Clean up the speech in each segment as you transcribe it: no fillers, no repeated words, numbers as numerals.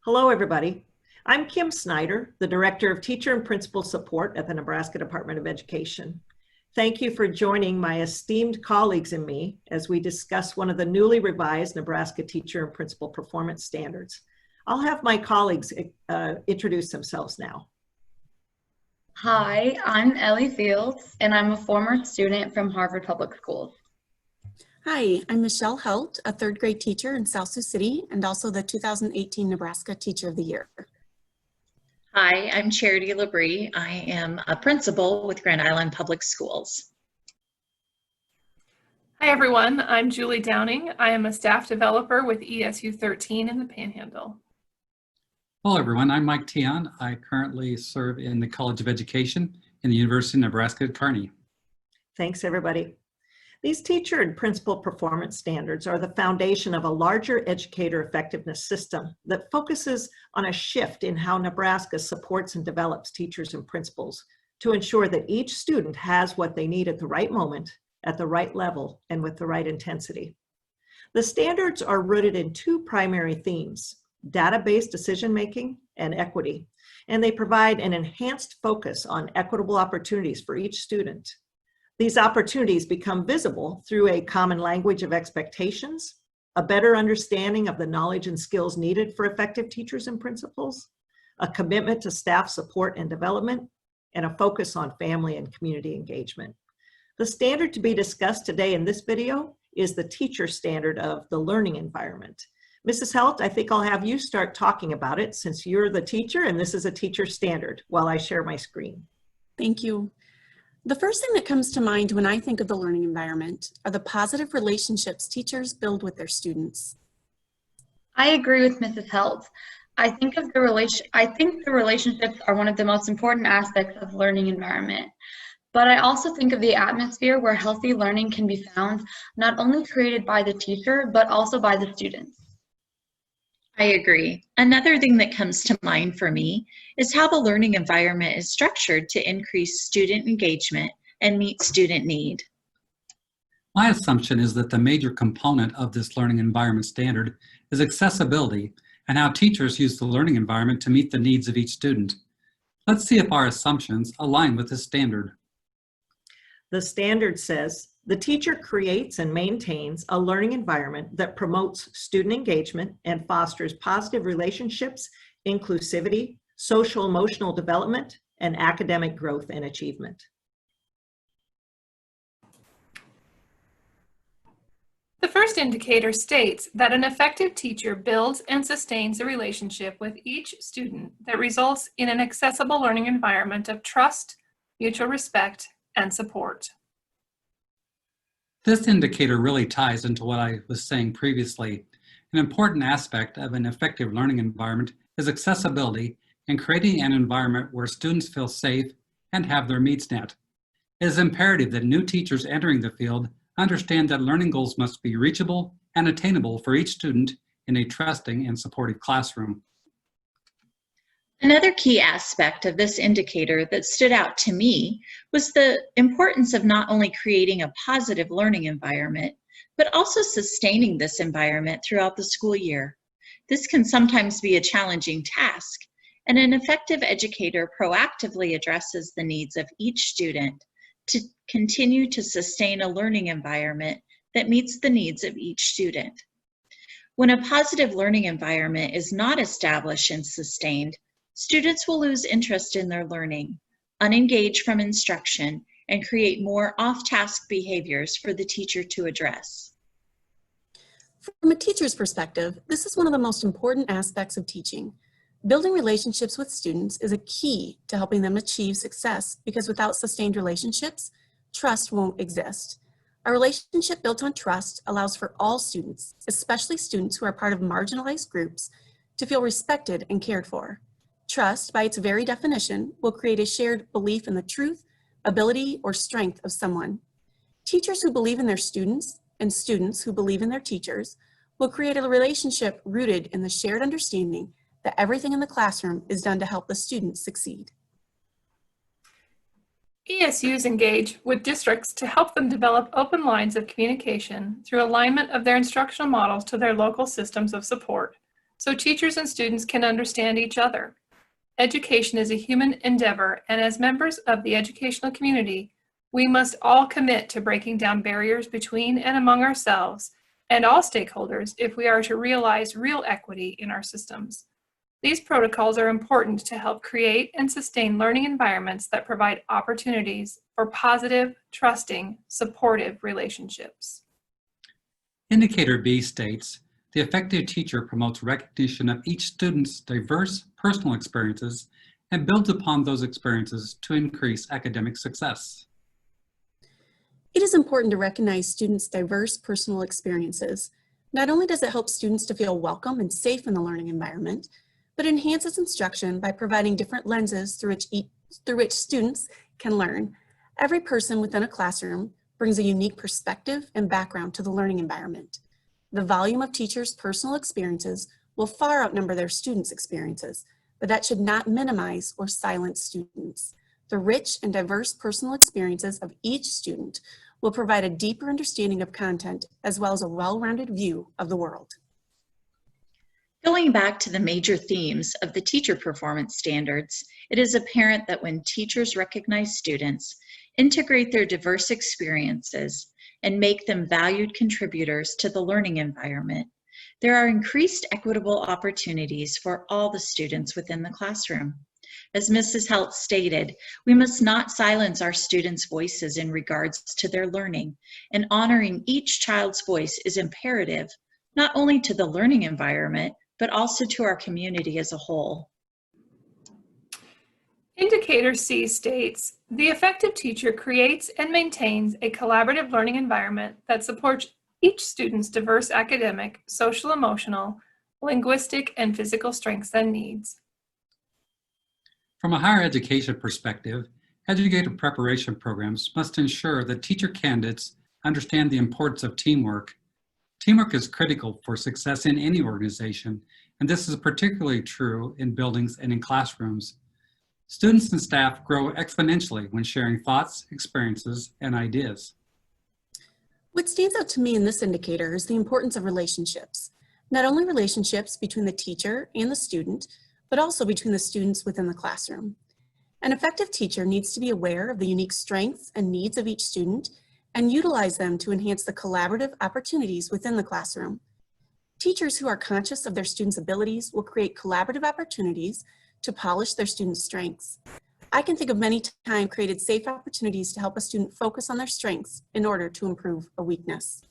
Hello, everybody. I'm Kim Snyder, the Director of Teacher and Principal Support at the Nebraska Department of Education. Thank you for joining my esteemed colleagues and me as we discuss one of the newly revised Nebraska Teacher and Principal Performance Standards. I'll have my colleagues introduce themselves now. Hi, I'm Ellie Fields, and I'm a former student from Harvard Public Schools. Hi, I'm Michelle Helt, a third grade teacher in South Sioux City and also the 2018 Nebraska Teacher of the Year. Hi, I'm Charity Labrie. I am a principal with Grand Island Public Schools. Hi everyone, I'm Julie Downing. I am a staff developer with ESU 13 in the Panhandle. Hello everyone, I'm Mike Tian. I currently serve in the College of Education in the University of Nebraska at Kearney. Thanks everybody. These teacher and principal performance standards are the foundation of a larger educator effectiveness system that focuses on a shift in how Nebraska supports and develops teachers and principals to ensure that each student has what they need at the right moment, at the right level, and with the right intensity. The standards are rooted in two primary themes: data-based decision-making and equity, and they provide an enhanced focus on equitable opportunities for each student. These opportunities become visible through a common language of expectations, a better understanding of the knowledge and skills needed for effective teachers and principals, a commitment to staff support and development, and a focus on family and community engagement. The standard to be discussed today in this video is the teacher standard of the learning environment. Mrs. Helt, I think I'll have you start talking about it since you're the teacher and this is a teacher standard while I share my screen. Thank you. The first thing that comes to mind when I think of the learning environment are the positive relationships teachers build with their students. I agree with Mrs. Helt. I think the relationships are one of the most important aspects of the learning environment. But I also think of the atmosphere where healthy learning can be found, not only created by the teacher, but also by the students. I agree. Another thing that comes to mind for me is how the learning environment is structured to increase student engagement and meet student need. My assumption is that the major component of this learning environment standard is accessibility and how teachers use the learning environment to meet the needs of each student. Let's see if our assumptions align with this standard. The standard says, the teacher creates and maintains a learning environment that promotes student engagement and fosters positive relationships, inclusivity, social emotional development, and academic growth and achievement. The first indicator states that an effective teacher builds and sustains a relationship with each student that results in an accessible learning environment of trust, mutual respect, and support. This indicator really ties into what I was saying previously. An important aspect of an effective learning environment is accessibility and creating an environment where students feel safe and have their needs met. It is imperative that new teachers entering the field understand that learning goals must be reachable and attainable for each student in a trusting and supportive classroom. Another key aspect of this indicator that stood out to me was the importance of not only creating a positive learning environment, but also sustaining this environment throughout the school year. This can sometimes be a challenging task, and an effective educator proactively addresses the needs of each student to continue to sustain a learning environment that meets the needs of each student. When a positive learning environment is not established and sustained, students will lose interest in their learning, unengage from instruction, and create more off-task behaviors for the teacher to address. From a teacher's perspective, this is one of the most important aspects of teaching. Building relationships with students is a key to helping them achieve success because without sustained relationships, trust won't exist. A relationship built on trust allows for all students, especially students who are part of marginalized groups, to feel respected and cared for. Trust, by its very definition, will create a shared belief in the truth, ability, or strength of someone. Teachers who believe in their students and students who believe in their teachers will create a relationship rooted in the shared understanding that everything in the classroom is done to help the students succeed. ESUs engage with districts to help them develop open lines of communication through alignment of their instructional models to their local systems of support, so teachers and students can understand each other. Education is a human endeavor, and as members of the educational community, we must all commit to breaking down barriers between and among ourselves and all stakeholders if we are to realize real equity in our systems. These protocols are important to help create and sustain learning environments that provide opportunities for positive, trusting, supportive relationships. Indicator B states, the effective teacher promotes recognition of each student's diverse personal experiences and builds upon those experiences to increase academic success. It is important to recognize students' diverse personal experiences. Not only does it help students to feel welcome and safe in the learning environment, but it enhances instruction by providing different lenses through which students can learn. Every person within a classroom brings a unique perspective and background to the learning environment. The volume of teachers' personal experiences will far outnumber their students' experiences, but that should not minimize or silence students. The rich and diverse personal experiences of each student will provide a deeper understanding of content as well as a well-rounded view of the world. Going back to the major themes of the teacher performance standards, it is apparent that when teachers recognize students, integrate their diverse experiences, and make them valued contributors to the learning environment, there are increased equitable opportunities for all the students within the classroom. As Mrs. Helt stated, we must not silence our students' voices in regards to their learning, and honoring each child's voice is imperative, not only to the learning environment, but also to our community as a whole. Indicator C states, the effective teacher creates and maintains a collaborative learning environment that supports each student's diverse academic, social, emotional, linguistic, and physical strengths and needs. From a higher education perspective, educator preparation programs must ensure that teacher candidates understand the importance of teamwork. Teamwork is critical for success in any organization, and this is particularly true in buildings and in classrooms. Students and staff grow exponentially when sharing thoughts, experiences, and ideas. What stands out to me in this indicator is the importance of relationships. Not only relationships between the teacher and the student, but also between the students within the classroom. An effective teacher needs to be aware of the unique strengths and needs of each student and utilize them to enhance the collaborative opportunities within the classroom. Teachers who are conscious of their students' abilities will create collaborative opportunities to polish their students' strengths. I can think of many times created safe opportunities to help a student focus on their strengths in order to improve a weakness.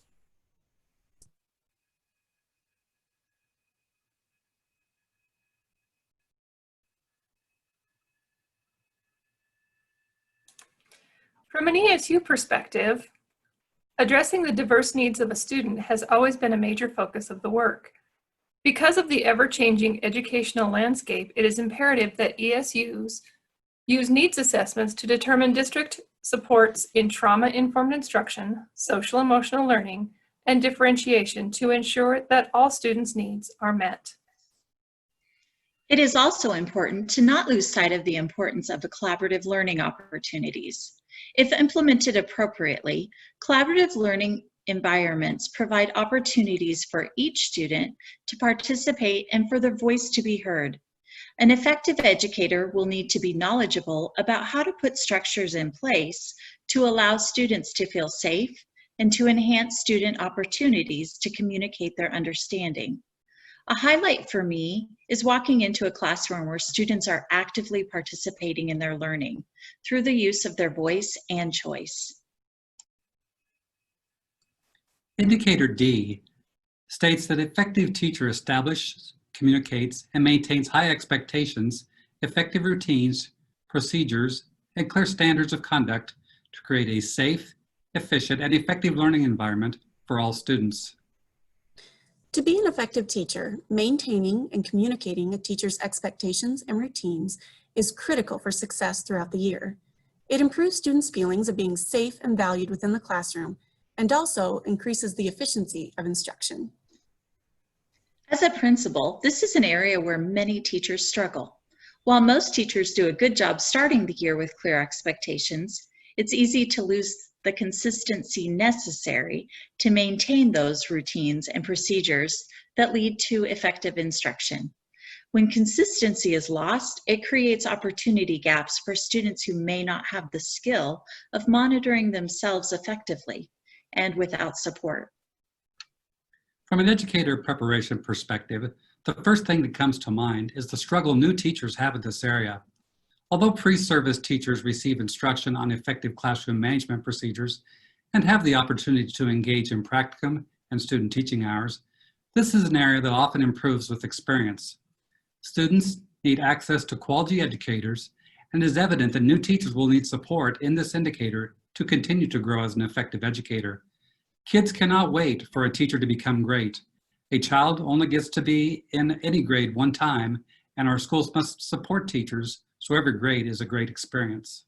From an ESU perspective, addressing the diverse needs of a student has always been a major focus of the work. Because of the ever-changing educational landscape, it is imperative that ESUs use needs assessments to determine district supports in trauma-informed instruction, social-emotional learning, and differentiation to ensure that all students' needs are met. It is also important to not lose sight of the importance of the collaborative learning opportunities. If implemented appropriately, collaborative learning environments provide opportunities for each student to participate and for their voice to be heard. An effective educator will need to be knowledgeable about how to put structures in place to allow students to feel safe and to enhance student opportunities to communicate their understanding. A highlight for me is walking into a classroom where students are actively participating in their learning through the use of their voice and choice. Indicator D states that effective teacher establishes, communicates, and maintains high expectations, effective routines, procedures, and clear standards of conduct to create a safe, efficient, and effective learning environment for all students. To be an effective teacher, maintaining and communicating a teacher's expectations and routines is critical for success throughout the year. It improves students' feelings of being safe and valued within the classroom and also increases the efficiency of instruction. As a principal, this is an area where many teachers struggle. While most teachers do a good job starting the year with clear expectations, it's easy to lose the consistency necessary to maintain those routines and procedures that lead to effective instruction. When consistency is lost, it creates opportunity gaps for students who may not have the skill of monitoring themselves effectively and without support. From an educator preparation perspective, the first thing that comes to mind is the struggle new teachers have in this area. Although pre-service teachers receive instruction on effective classroom management procedures and have the opportunity to engage in practicum and student teaching hours, this is an area that often improves with experience. Students need access to quality educators, and it is evident that new teachers will need support in this indicator to continue to grow as an effective educator. Kids cannot wait for a teacher to become great. A child only gets to be in any grade one time, and our schools must support teachers so every grade is a great experience.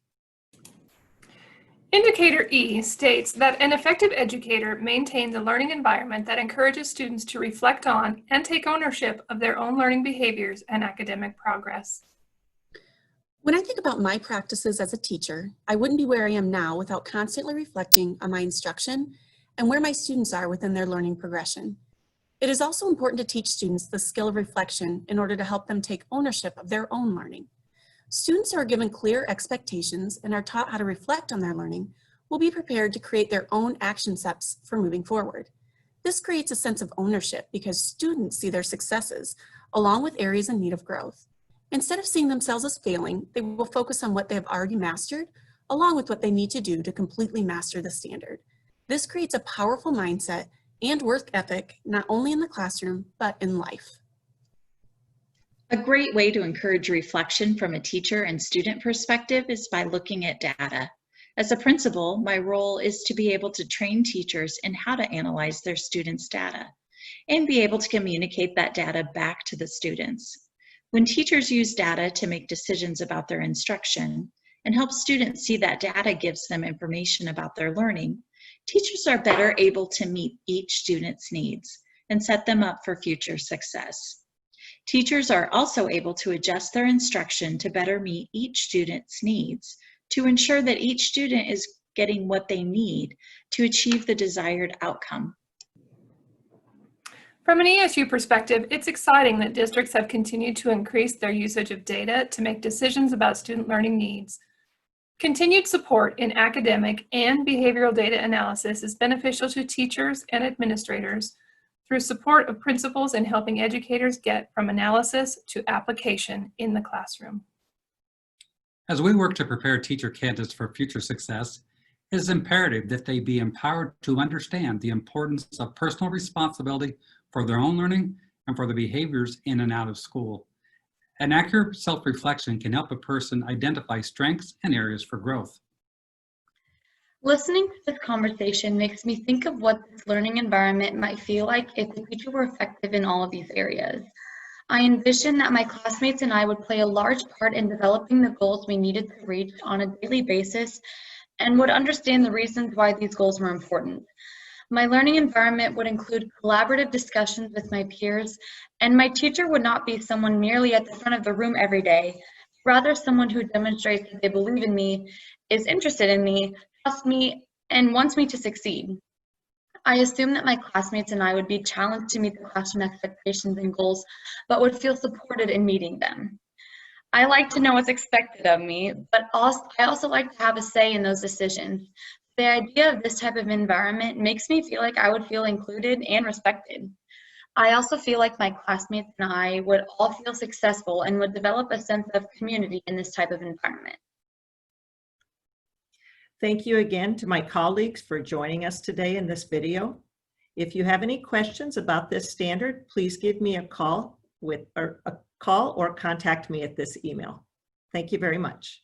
Indicator E states that an effective educator maintains a learning environment that encourages students to reflect on and take ownership of their own learning behaviors and academic progress. When I think about my practices as a teacher, I wouldn't be where I am now without constantly reflecting on my instruction and where my students are within their learning progression. It is also important to teach students the skill of reflection in order to help them take ownership of their own learning. Students who are given clear expectations and are taught how to reflect on their learning will be prepared to create their own action steps for moving forward. This creates a sense of ownership because students see their successes along with areas in need of growth. Instead of seeing themselves as failing, they will focus on what they have already mastered along with what they need to do to completely master the standard. This creates a powerful mindset and work ethic not only in the classroom, but in life. A great way to encourage reflection from a teacher and student perspective is by looking at data. As a principal, my role is to be able to train teachers in how to analyze their students' data and be able to communicate that data back to the students. When teachers use data to make decisions about their instruction and help students see that data gives them information about their learning, teachers are better able to meet each student's needs and set them up for future success. Teachers are also able to adjust their instruction to better meet each student's needs to ensure that each student is getting what they need to achieve the desired outcome. From an ESU perspective, it's exciting that districts have continued to increase their usage of data to make decisions about student learning needs. Continued support in academic and behavioral data analysis is beneficial to teachers and administrators through support of principals in helping educators get from analysis to application in the classroom. As we work to prepare teacher candidates for future success, it is imperative that they be empowered to understand the importance of personal responsibility for their own learning and for the behaviors in and out of school. An accurate self-reflection can help a person identify strengths and areas for growth. Listening to this conversation makes me think of what this learning environment might feel like if the teacher were effective in all of these areas. I envision that my classmates and I would play a large part in developing the goals we needed to reach on a daily basis and would understand the reasons why these goals were important. My learning environment would include collaborative discussions with my peers, and my teacher would not be someone merely at the front of the room every day, rather someone who demonstrates that they believe in me, is interested in me, trusts me, and wants me to succeed. I assume that my classmates and I would be challenged to meet the classroom expectations and goals, but would feel supported in meeting them. I like to know what's expected of me, but I also like to have a say in those decisions. The idea of this type of environment makes me feel like I would feel included and respected. I also feel like my classmates and I would all feel successful and would develop a sense of community in this type of environment. Thank you again to my colleagues for joining us today in this video. If you have any questions about this standard, please give me a call or contact me at this email. Thank you very much.